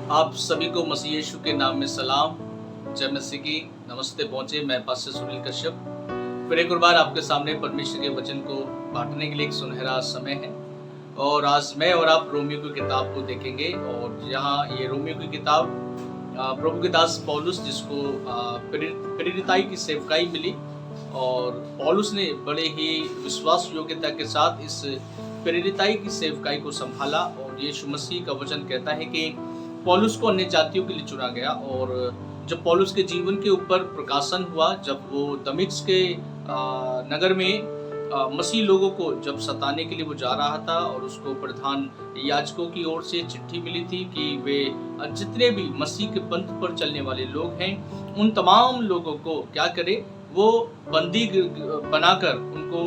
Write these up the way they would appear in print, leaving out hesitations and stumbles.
आप सभी को मसीह यीशु के नाम में सलाम, जय मसीह की नमस्ते पहुंचे। मैं पास्टर सुनील कश्यप फिर एक और बार आपके सामने परमेश्वर के वचन को बांटने के लिए एक सुनहरा समय है। और आज मैं और आप रोमियो की किताब को देखेंगे। और यहाँ ये रोमियो की किताब प्रभु के दास पौलुस, जिसको प्रेरिताई की सेवकाई मिली, और पौलुस ने बड़े ही विश्वास योग्यता के साथ इस प्रेरिताई की सेवकाई को संभाला। और यीशु मसीह का वचन कहता है कि पौलुस को अन्य जातियों के लिए चुना गया। और जब पौलुस के जीवन के ऊपर प्रकाशन हुआ, जब वो दमिश्क के नगर में मसीह लोगों को जब सताने के लिए वो जा रहा था, और उसको प्रधान याजकों की ओर से चिट्ठी मिली थी कि वे जितने भी मसीह के पंथ पर चलने वाले लोग हैं उन तमाम लोगों को क्या करे, वो बंदी बनाकर उनको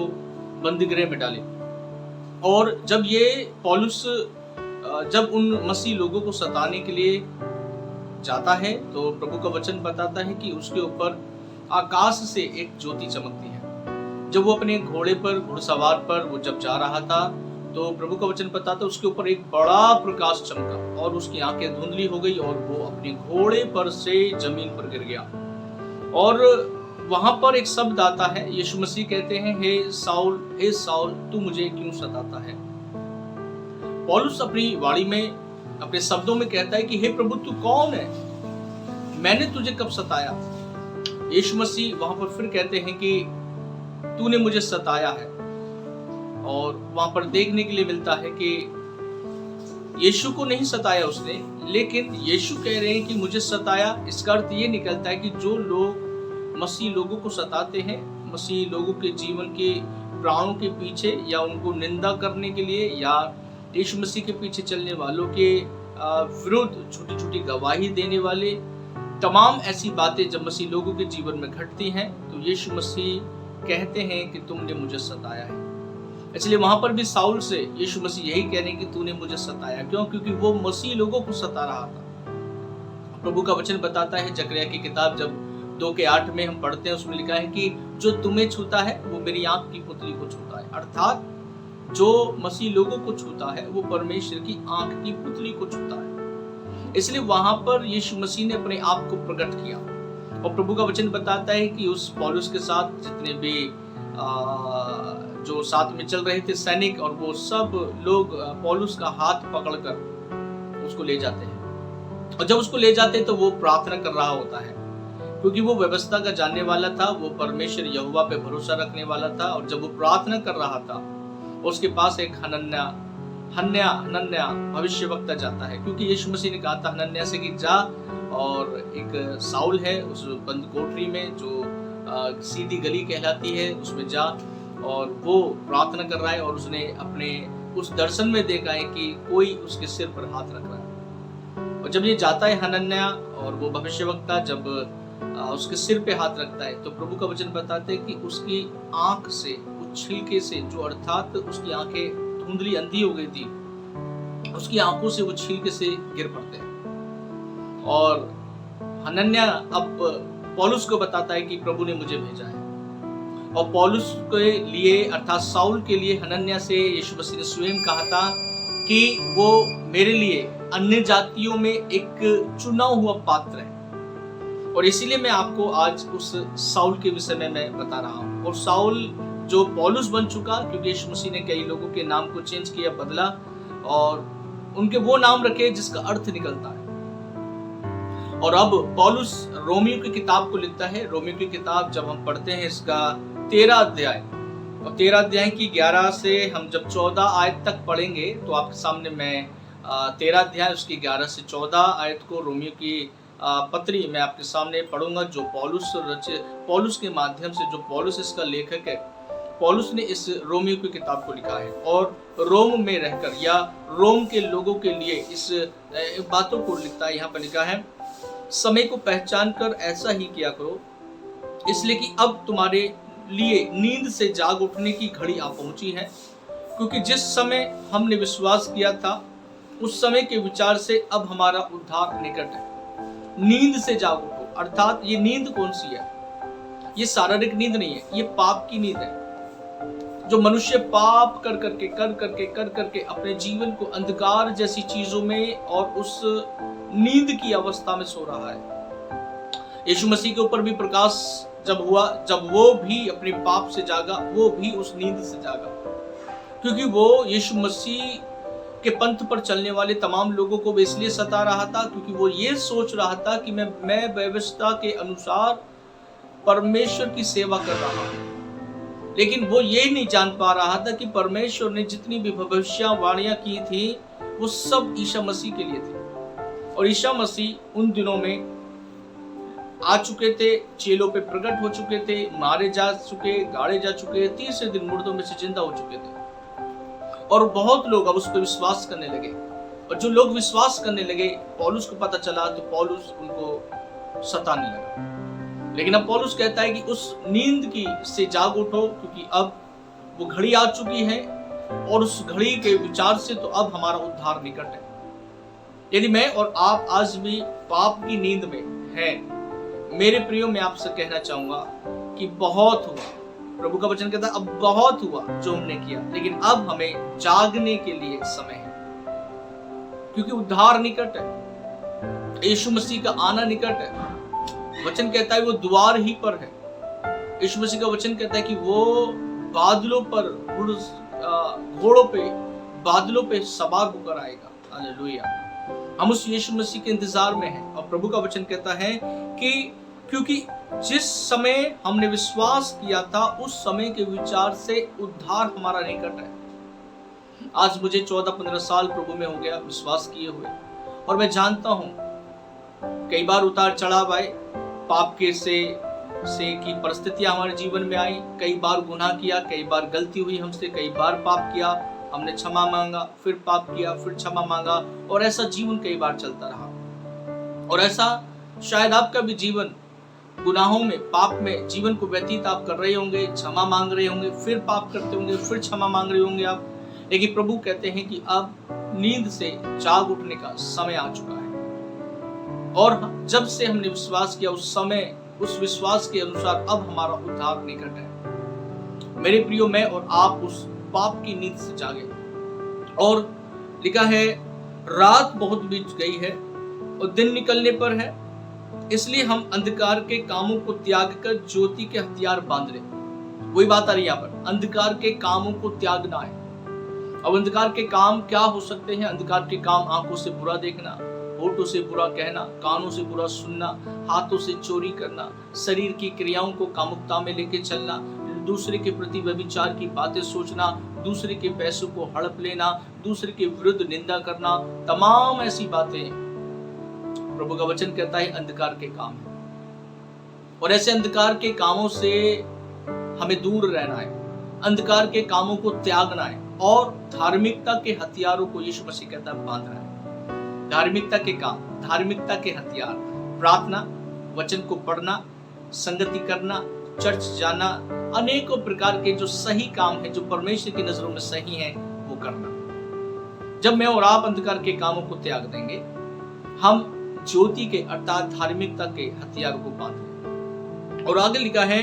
बंदी गृह में डाले। और जब ये पौलुस जब उन मसीह लोगों को सताने के लिए जाता है, तो प्रभु का वचन बताता है कि उसके ऊपर आकाश से एक ज्योति चमकती है। जब वो अपने घोड़े पर, घुड़सवार पर वो जब जा रहा था, तो प्रभु का वचन बताता है उसके ऊपर एक बड़ा प्रकाश चमका और उसकी आंखें धुंधली हो गई और वो अपने घोड़े पर से जमीन पर गिर गया। और वहां पर एक शब्द आता है, यीशु मसीह कहते हैं, हे साउल तू मुझे क्यों सताता है। पौलुस अपनी वाणी में, अपने शब्दों में कहता है कि हे प्रभु तू कौन है, मैंने तुझे कब सताया। यीशु मसीह वहां पर फिर कहते हैं कि तूने मुझे सताया है। और वहां पर देखने के लिए मिलता है कि यीशु को नहीं सताया उसने, लेकिन यीशु कह रहे हैं कि मुझे सताया। इसका अर्थ ये निकलता है कि जो लोग मसीह लोगों को सताते हैं, मसीह लोगों के जीवन के प्राणों के पीछे, या उनको निंदा करने के लिए, या यीशु मसीह के पीछे चलने वालों के विरुद्ध छोटी छोटी गवाही देने वाले, तमाम ऐसी बातें जब मसीह लोगों के जीवन में घटती हैं, तो यीशु मसीह कहते हैं कि तुमने मुझे सताया है। इसलिए वहां पर भी साउल से यीशु मसीह यही कह रहे हैं कि तूने मुझे सताया। क्यों? क्योंकि वो मसीह लोगों को सता रहा था। प्रभु का वचन बताता है, जकरिया की किताब जब 2:8 में हम पढ़ते हैं, उसमें लिखा है कि जो तुम्हें छूता है वो मेरी आंख की पुतली को छूता है। अर्थात जो मसीह लोगों को छूता है वो परमेश्वर की आंख की पुतली को छूता है। इसलिए वहां पर यीशु मसीह ने अपने आप को प्रकट किया। और प्रभु का वचन बताता है कि उस पौलुस के साथ जितने भी जो साथ में चल रहे थे सैनिक, और वो सब लोग पौलुस का हाथ पकड़कर उसको ले जाते हैं। और जब उसको ले जाते हैं तो वो प्रार्थना कर रहा होता है, क्योंकि वो व्यवस्था का जानने वाला था, वो परमेश्वर यहोवा पे भरोसा रखने वाला था। और जब वो प्रार्थना कर रहा था, उसके पास एक हनन्याह भविष्यवक्ता जाता है, क्योंकि यीशु मसीह ने कहा था हनन्याह से कि जा, और एक साउल है उस बंद कोठरी में जो सीधी गली कहलाती है, उसमें जा। और वो प्रार्थना कर रहा है, और उसने अपने उस दर्शन में देखा है कि कोई उसके सिर पर हाथ रख रहा है। और जब ये जाता है हनन्याह, और वो भविष्यवक्ता जब उसके सिर पे हाथ रखता है, तो प्रभु का वचन बताते हैं कि उसकी आंख से, उस छिलके से, जो अर्थात उसकी आंखें धुंधली अंधी हो गई थी, उसकी आंखों से वो छिलके से गिर पड़ते हैं। और हनन्याह अब पौलुस को बताता है कि प्रभु ने मुझे भेजा है। और पौलुस के लिए, अर्थात साउल के लिए, हनन्याह से यीशु मसीह ने स्वयं कहा था कि वो मेरे लिए अन्य जातियों में एक चुना हुआ पात्र है। और इसीलिए मैं आपको आज उस साउल के विषय में मैं बता रहा हूँ। और साउल जो पौलुस बन चुका, क्योंकि यीशु मसीह ने कई लोगों के नाम को चेंज किया, बदला, और उनके वो नाम रखे जिसका अर्थ निकलता है। और अब पौलुस रोमियो की किताब को लिखता है। रोमियो की किताब जब हम पढ़ते हैं, इसका 13 अध्याय, और 13 अध्याय की 11 से हम जब 14 आयत तक पढ़ेंगे, तो आपके सामने मैं 13 अध्याय उसकी 11 से 14 आयत को, रोमियो की पत्री मैं आपके सामने पढ़ूंगा, जो पौलुस के माध्यम से, जो पौलुस इसका लेखक है, पौलुस ने इस रोमियो की किताब को लिखा है। और रोम में रहकर, या रोम के लोगों के लिए इस बातों को लिखता है। यहाँ पर लिखा है, समय को पहचान कर ऐसा ही किया करो, इसलिए कि अब तुम्हारे लिए नींद से जाग उठने की घड़ी आ पहुंची है। क्योंकि जिस समय हमने विश्वास किया था, उस समय के विचार से अब हमारा उद्धार निकट है। नींद से जाग उठो। अर्थात ये नींद कौन सी है? ये शारीरिक नींद नहीं है, ये पाप की नींद है। जो मनुष्य पाप कर करके अपने जीवन को अंधकार जैसी चीजों में और उस नींद की अवस्था में सो रहा है। यीशु मसीह के ऊपर भी प्रकाश जब हुआ, जब वो भी अपने पाप से जागा, वो भी उस नींद से जागा, क्योंकि वो यीशु मसीह के पंथ पर चलने वाले तमाम लोगों को इसलिए सता रहा था क्योंकि वो ये सोच रहा था कि मैं व्यवस्था के अनुसार परमेश्वर की सेवा कर रहा हूं। लेकिन वो ये नहीं जान पा रहा था कि परमेश्वर ने जितनी भी भविष्यवाणियां की थी वो सब ईसा मसीह के लिए थी। और ईसा मसीह उन दिनों में आ चुके थे, चेलों पे प्रकट हो चुके थे, मारे जा चुके, गाड़े जा चुके, तीसरे दिन मुर्दों में से जिंदा हो चुके थे। और बहुत लोग अब उस पर विश्वास करने लगे, और जो लोग विश्वास करने लगे, पौलुस को पता चला तो पौलुस उनको सताने लगा। लेकिन अब पौलुस कहता है कि उस नींद की से जाग उठो, क्योंकि अब वो घड़ी आ चुकी है, और उस घड़ी के विचार से तो अब हमारा उद्धार निकट है। यदि मैं और आप आज भी पाप की नींद में हैं, मेरे प्रियो मैं आपसे कहना चाहूंगा कि बहुत हुआ। प्रभु का वचन कहता है अब बहुत हुआ जो हमने किया, लेकिन अब हमें जागने के लिए समय है, क्योंकि उद्धार निकट है, यीशु मसीह का आना निकट है। वचन कहता है वो द्वार ही पर है। यीशु मसीह का वचन कहता है कि वो बादलों पर, घोड़ों पे, बादलों पे सवार होकर आएगा। हालेलुया। हम उस यीशु मसीह के इंतजार में हैं, और प्रभु का वचन कहता है कि क्योंकि जिस समय हमने विश्वास किया था उस समय के विचार से उद्धार हमारा निकट है। आज मुझे 14-15 साल प्रभु में हो गया विश्वास किए हुए, और मैं जानता हूं कई बार उतार चढ़ाव आए, पाप के से की परिस्थितियां हमारे जीवन में आई, कई बार गुनाह किया, कई बार गलती हुई हमसे, कई बार पाप किया, हमने क्षमा मांगा, फिर पाप किया, फिर क्षमा मांगा, और ऐसा जीवन कई बार चलता रहा। और ऐसा शायद आपका भी जीवन गुनाहों में, पाप में जीवन को व्यतीत आप कर रहे होंगे, क्षमा मांग रहे होंगे, फिर पाप करते होंगे, फिर क्षमा मांग रहे होंगे आप। लेकिन प्रभु कहते हैं कि अब नींद से जाग उठने का समय आ चुका है, और जब से हमने विश्वास किया उस समय, उस विश्वास के अनुसार अब हमारा उद्धार निकट है। मेरे प्रियो, मैं और आप उस पाप की नींद से जागे। और लिखा है रात बहुत बीत गई है और दिन निकलने पर है, इसलिए हम अंधकार के कामों को त्याग कर ज्योति के हथियार बांध ले। वही बात आ रही है यहाँ पर, अंधकार के कामों को त्यागना है। अब अंधकार के काम क्या हो सकते हैं? अंधकार के काम आंखों से बुरा देखना, होठों से बुरा कहना, कानों से बुरा सुनना, हाथों से चोरी करना, शरीर की क्रियाओं को कामुकता में लेके चलना, दूसरे के प्रति व्यभिचार की बातें सोचना, दूसरे के पैसों को हड़प लेना, दूसरे के विरुद्ध निंदा करना, तमाम ऐसी बातें प्रभु का वचन कहता है अंधकार के काम है। और ऐसे अंधकार के कामों से हमें दूर रहना है, अंधकार के कामों को त्यागना है, और धार्मिकता के हथियारों को यीशु मसीह कहता है बांधना है। धार्मिकता के काम, धार्मिकता के हथियार, प्रार्थना, वचन को पढ़ना, संगति करना, चर्च जाना, अनेकों प्रकार के जो सही काम है, जो परमेश्वर की नजरों में सही है, वो करना। जब मैं और आप अंधकार के कामों को त्याग देंगे, हम ज्योति के अर्थात धार्मिकता के हथियारों को बांधेंगे। और आगे लिखा है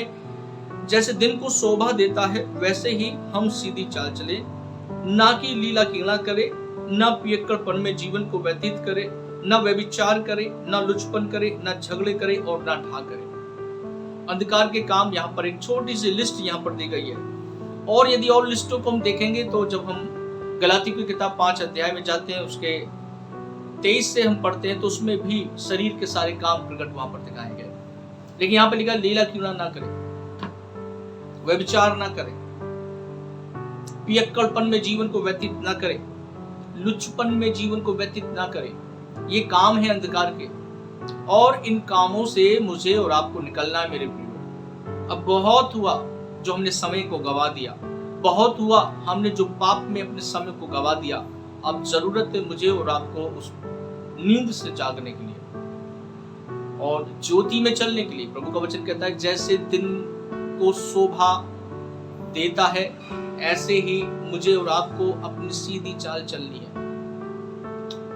जैसे दिन को शोभा देता है वैसे ही हम सीधी चाल चले, ना कि लीला कीड़ा करे, ना पियक्कड़पन में जीवन को व्यतीत करे, ना व्यभिचार करे, ना लुचपन करे, ना झगड़े करे और ना ढा करे। अंधकार के काम यहाँ पर एक छोटी सी लिस्ट यहाँ पर दी गई है, और यदि और लिस्टों को हम देखेंगे तो जब हम गलाती की किताब 5 अध्याय में जाते हैं, उसके 23 से हम पढ़ते हैं, तो उसमें भी शरीर के सारे काम प्रकट वहां पर दिखाए गए। लेकिन यहाँ पर लिखा लीला कीड़ा ना करे, व्यभिचार ना करे, पियक्कड़पन में जीवन को व्यतीत ना करे, लुचपन में जीवन को व्यतीत ना करे। ये काम है अंधकार के, और इन कामों से मुझे और आपको निकलना है मेरे प्रियो। अब बहुत हुआ जो हमने समय को गवा दिया, बहुत हुआ हमने जो पाप में अपने समय को गवा दिया। अब जरूरत है मुझे और आपको उस नींद से जागने के लिए और ज्योति में चलने के लिए। प्रभु का वचन कहता है जैसे दिन को शोभा देता है, ऐसे ही मुझे और आपको अपनी सीधी चाल चलनी है।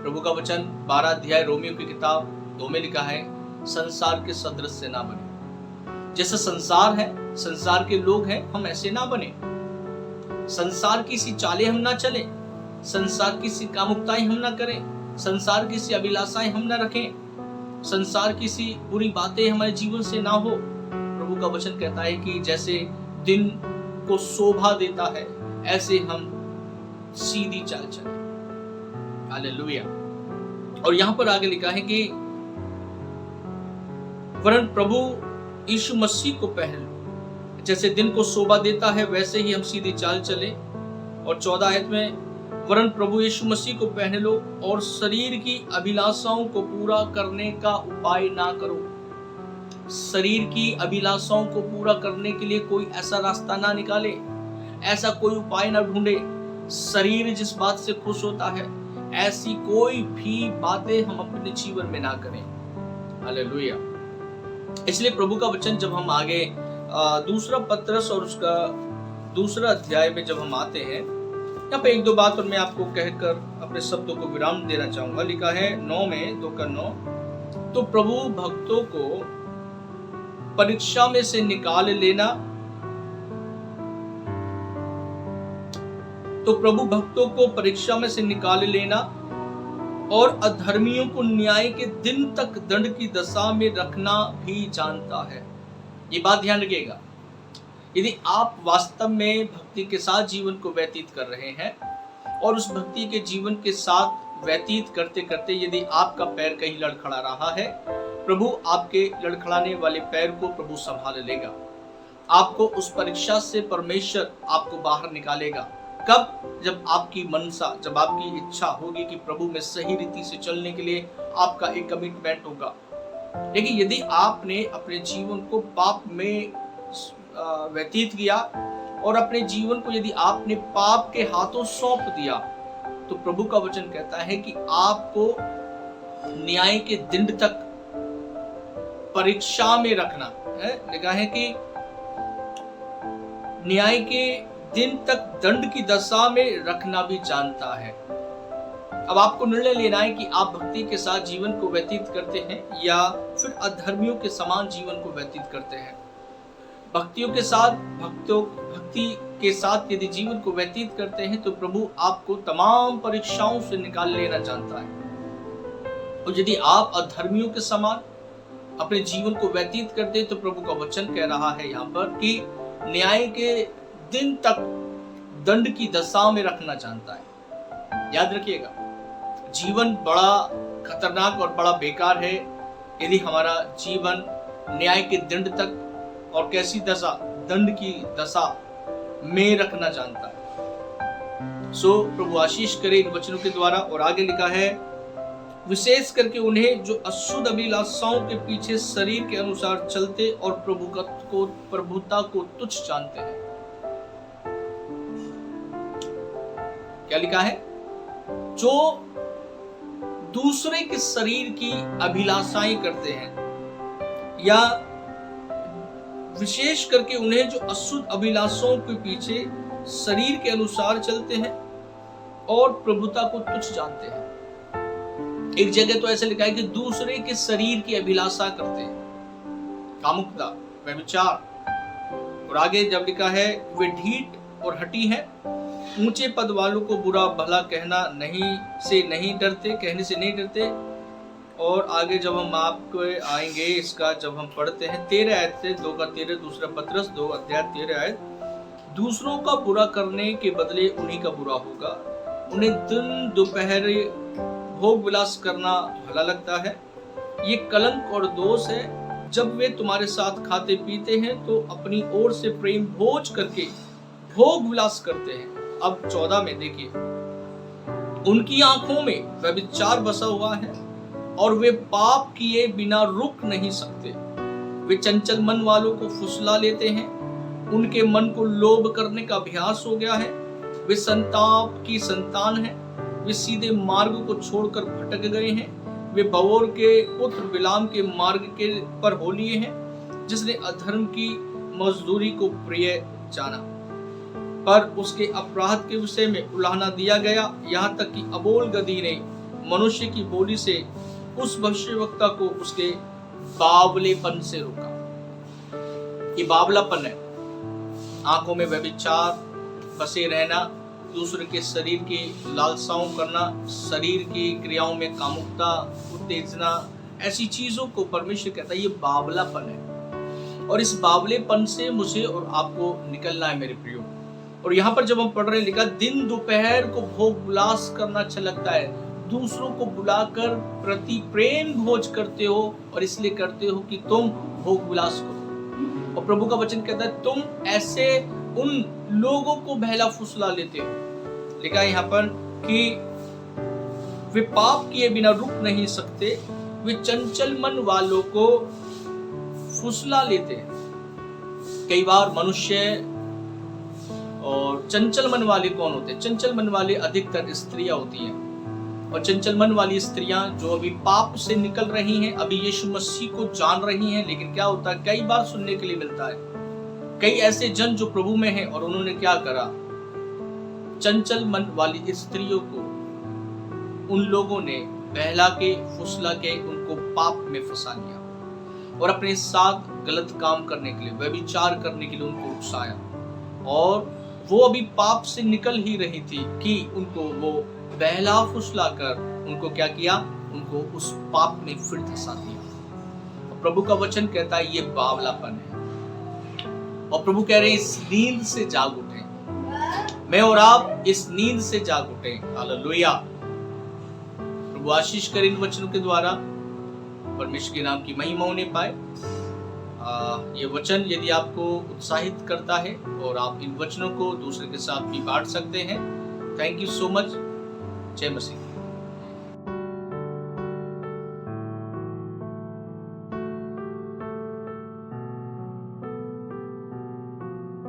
प्रभु का वचन 12 अध्याय रोमियो की किताब 2 में लिखा है संसार के सदृश ना बने। जैसा संसार है, संसार के लोग हैं, हम ऐसे ना बने। संसार की सी चालें हम ना चलें, संसार की सी कामुकताएं हम ना करें, संसार की सी अभिलाषाएं हम न रखें, संसार की सी बुरी बातें हमारे जीवन से ना हो। प्रभु का वचन कहता है कि जैसे दिन को शोभा देता है ऐसे हम सीधी चाल चलें। हालेलुया। और यहां पर आगे लिखा है कि वरन प्रभु यीशु मसीह को पहन लो, जैसे दिन को शोभा देता है वैसे ही हम सीधी चाल चले। और 14 आयत में वरन प्रभु यीशु मसीह को पहन लो और शरीर की अभिलाषाओं को पूरा करने का उपाय ना करो। शरीर की अभिलाषाओं को पूरा करने के लिए कोई ऐसा रास्ता ना निकाले, ऐसा कोई उपाय ना ढूंढे। शरीर जिस बात से खुश होता है ऐसी कोई भी बातें हम अपने जीवन में ना करें। हालेलुया। इसलिए प्रभु का वचन जब हम आगे दूसरा पत्रस और उसका दूसरा अध्याय में जब हम आते हैं, यहाँ पे एक दो बात और मैं आपको कहकर अपने शब्दों को विराम देना चाहूंगा। लिखा है 9 में 2:9, तो प्रभु भक्तों को परीक्षा में से निकाल लेना, तो प्रभु भक्तों को परीक्षा में से निकाल लेना और अधर्मियों को न्याय के दिन तक दंड की दशा में रखना भी जानता है। ये बात ध्यान रखिएगा। यदि आप वास्तव में भक्ति के साथ जीवन को व्यतीत कर रहे हैं और उस भक्ति के जीवन के साथ व्यतीत करते करते यदि आपका पैर कहीं लड़खड़ा रहा है, प्रभु आपके लड़खड़ाने वाले पैर को प्रभु संभाल लेगा। आपको उस परीक्षा से परमेश्वर आपको बाहर निकालेगा। कब? जब आपकी मनसा, जब आपकी इच्छा होगी कि प्रभु में सही रीति से चलने के लिए आपका एक कमिटमेंट होगा। लेकिन यदि आपने अपने जीवन को पाप में व्यतीत किया और अपने जीवन को यदि आपने पाप के हाथों सौंप दिया, तो प्रभु का वचन कहता है कि आपको न्याय के दिन तक परीक्षा में रखना है। लिखा है कि न्याय के दिन तक दंड की दशा में रखना भी जानता है। अब आपको निर्णय लेना है कि आप भक्ति के साथ जीवन को व्यतीत करते हैं या फिर अधर्मियों के समान जीवन को व्यतीत करते हैं। भक्ति के साथ यदि जीवन को व्यतीत करते हैं तो प्रभु आपको तमाम परीक्षाओं से निकाल लेना जानता है। और यदि आप अधर्मियों के समान अपने जीवन को व्यतीत करते हैं तो प्रभु का वचन कह रहा है यहाँ पर कि न्याय के दिन तक दंड की दशा में रखना जानता है। याद रखिएगा, जीवन बड़ा खतरनाक और बड़ा बेकार है यदि हमारा जीवन न्याय के दंड तक और कैसी दशा, दंड की दशा में रखना जानता है। सो प्रभु आशीष करे इन वचनों के द्वारा। और आगे लिखा है, विशेष करके उन्हें जो अशुद्ध अभिलाषाओं के पीछे शरीर के अनुसार चलते और प्रभुता को तुच्छ जानते हैं। क्या लिखा है? जो दूसरे के शरीर की अभिलाषाएं करते हैं, या विशेष करके उन्हें जो अशुद्ध अभिलाषाओं के पीछे शरीर के अनुसार चलते हैं और प्रभुता को तुच्छ जानते हैं। एक जगह तो ऐसे लिखा है कि दूसरे के शरीर की अभिलाषा करते हैं, कामुकता, व्यभिचार। और आगे जब लिखा है, वे ढीठ और हठी हैं, ऊंचे पद वालों को बुरा भला कहने से नहीं डरते। और आगे जब हम आपको आएंगे इसका जब हम पढ़ते हैं 13 आयत से 2:13, दूसरा पत्रस 2 अध्याय 13 आयत, दूसरों का बुरा करने के बदले उन्हीं का बुरा होगा, उन्हें दिन दोपहर भोग विलास करना भला लगता है। ये कलंक और दोष है। जब वे तुम्हारे साथ खाते पीते हैं तो अपनी ओर से प्रेम भोज करके भोग विलास करते हैं। अब 14 में देखिए, उनकी आंखों में व्यभिचार बसा हुआ है और वे पाप किए बिना रुक नहीं सकते। वे चंचल मन वालों को फुसला लेते हैं, उनके मन को लोभ करने का अभ्यास हो गया है। वे संताप की संतान है, वे सीधे मार्ग को छोड़कर भटक गए हैं। वे बओर के पुत्र बिलाम के मार्ग के पर हो लिए हैं, जिसने अधर्म की मजदूरी को प्रिय जाना, पर उसके अपराध के विषय में उलाहना दिया गया। यहाँ तक कि अबोल गधी ने मनुष्य की बोली से उस भविष्यवक्ता को उसके बावलेपन से रोका। ये बावलापन है, आंखों में व्यभिचार बसे रहना, दूसरे के शरीर की लालसाओं करना, शरीर की क्रियाओं में कामुकता, उत्तेजना, ऐसी चीजों को परमेश्वर कहता है ये बावलापन है। और इस बावलेपन से मुझे और आपको निकलना है मेरे प्रियो। और यहाँ पर जब हम पढ़ रहे हैं, लिखा दिन दोपहर को भोग विलास करना अच्छा लगता है, दूसरों को बुलाकर प्रति प्रेम भोज करते हो, और इसलिए करते हो कि तुम भोग विलास करो। और प्रभु का वचन कहता है तुम ऐसे उन लोगों को बहला फुसला लेते हो। लिखा है यहाँ पर कि वे पाप किए बिना रुक नहीं सकते, वे चंचल मन वालों को फुसला लेते हैं। कई बार मनुष्य और चंचल मन वाले कौन होते हैं? चंचल मन वाले अधिकतर स्त्रियां होती हैं। और चंचल मन वाली स्त्रियां जो अभी पाप से निकल रही हैं, अभी यीशु मसीह को जान रही हैं, लेकिन क्या होता है, कई बार सुनने के लिए मिलता है कई ऐसे जन जो प्रभु में हैं और उन्होंने क्या करा, चंचल मन वाली स्त्रियों को उन लोगों ने बहला के फुसला के उनको पाप में फंसा लिया और अपने साथ गलत काम करने के लिए, व्यभिचार करने के लिए उनको उकसाया। और वो अभी पाप से निकल ही रही थी कि उनको वो बहला फुसला कर उनको क्या किया, उनको उस पाप में फिर धंसा दिया। और प्रभु का वचन कहता है ये बावलापन है। और प्रभु कह रहे हैं इस नींद से जाग उठे, मैं और आप इस नींद से जाग उठे। हालेलुया। प्रभु आशीष करे इन वचनों के द्वारा, परमेश्वर के नाम की महिमा होने पाए। ये वचन यदि आपको उत्साहित करता है और आप इन वचनों को दूसरे के साथ भी बांट सकते हैं। Thank you so much. जय मसीह।